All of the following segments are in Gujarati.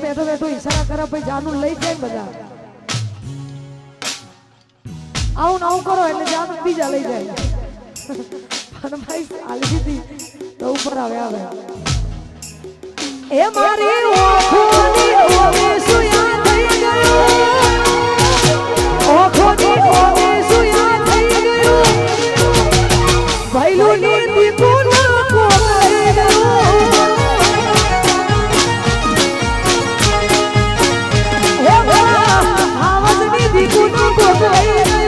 બેઠો બેઠો ઈશારા કરે ભાઈ જાનું લઈ જાય બધા આવું ના કરો એટલે જાનું બીજા લઈ જાય પણ ભાઈ આલી દીધી તો ઉપર આવે એ મારી ઓખોની ઓવે સુયા થઈ ગયો ઓખોની ઓવે સુયા થઈ ગયો ભાઈલુની દીકું ના કોઈ ગયો હે બા આવજની દીકું ના કોઈ ગયો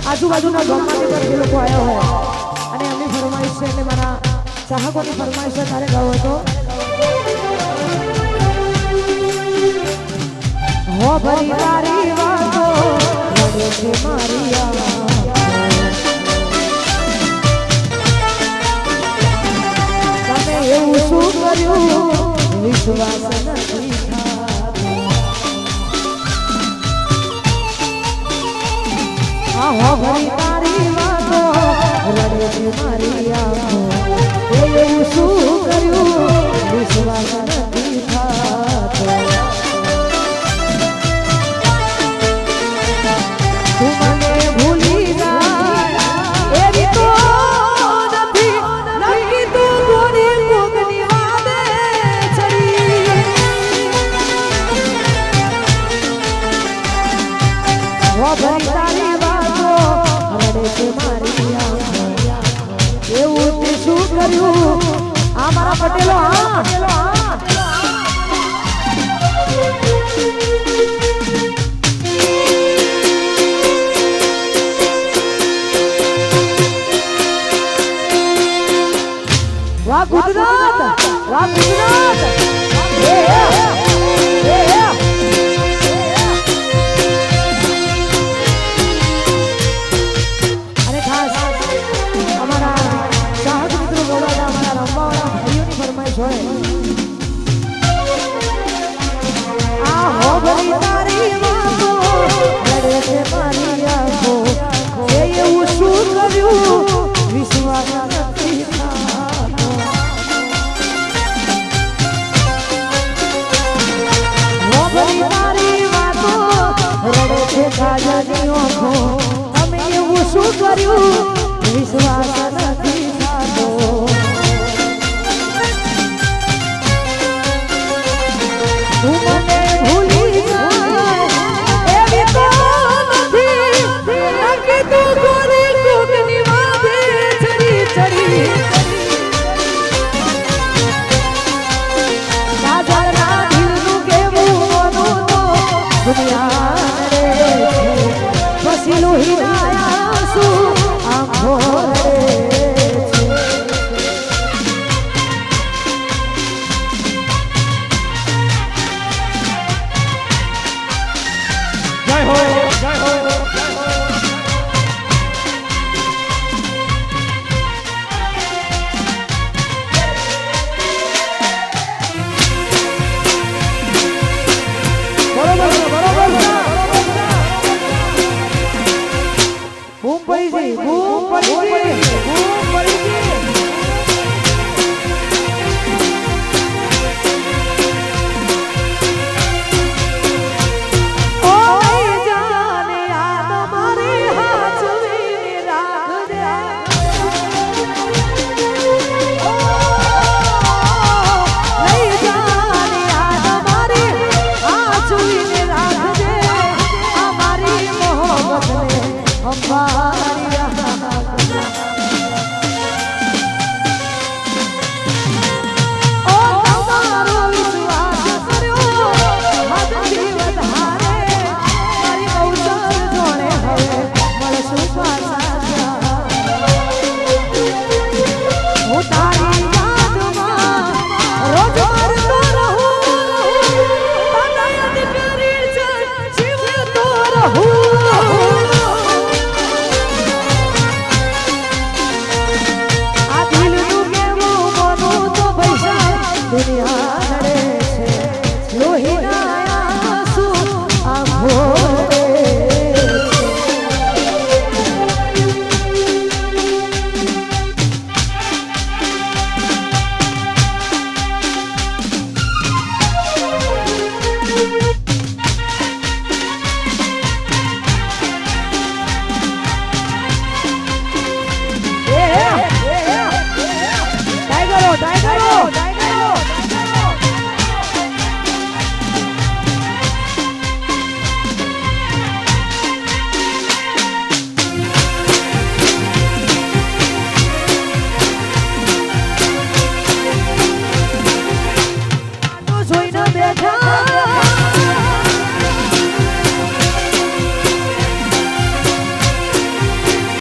આજુબાજુના ગામમાંથી પણ જે લોકો આવ્યા હોય અને એમની ફરમાઈશ છે એટલે મારા ચાહકોની ફરમાઈશ છે તારે ગાવો હતો હો ભરી તારી વાતો રડે છે મારી તમે એવું શું કર્યું વિશ્વાસ નથી હો ભરી તારી વાતો રડે છે મારી આંખો એવું શું કર્યું વિશ્વાસ નથી થતો તું મને ભૂલી જાય એવી તો નથી નક્કી તું ગોરી કોકની વાદે ચડી હો ભરી તારી એવું તે શું કર્યું આ મારા પટેલો વાહ ગુજરાત વાહ ગુજરાત ખાજાની ઓખો તમે એવું પછી લોહીના આંસુ આંખો રડે છે. જય હો જય હો. બૂમ પડી ગઈ, બૂમ પડી ગઈ, બૂમ પડી ગઈ.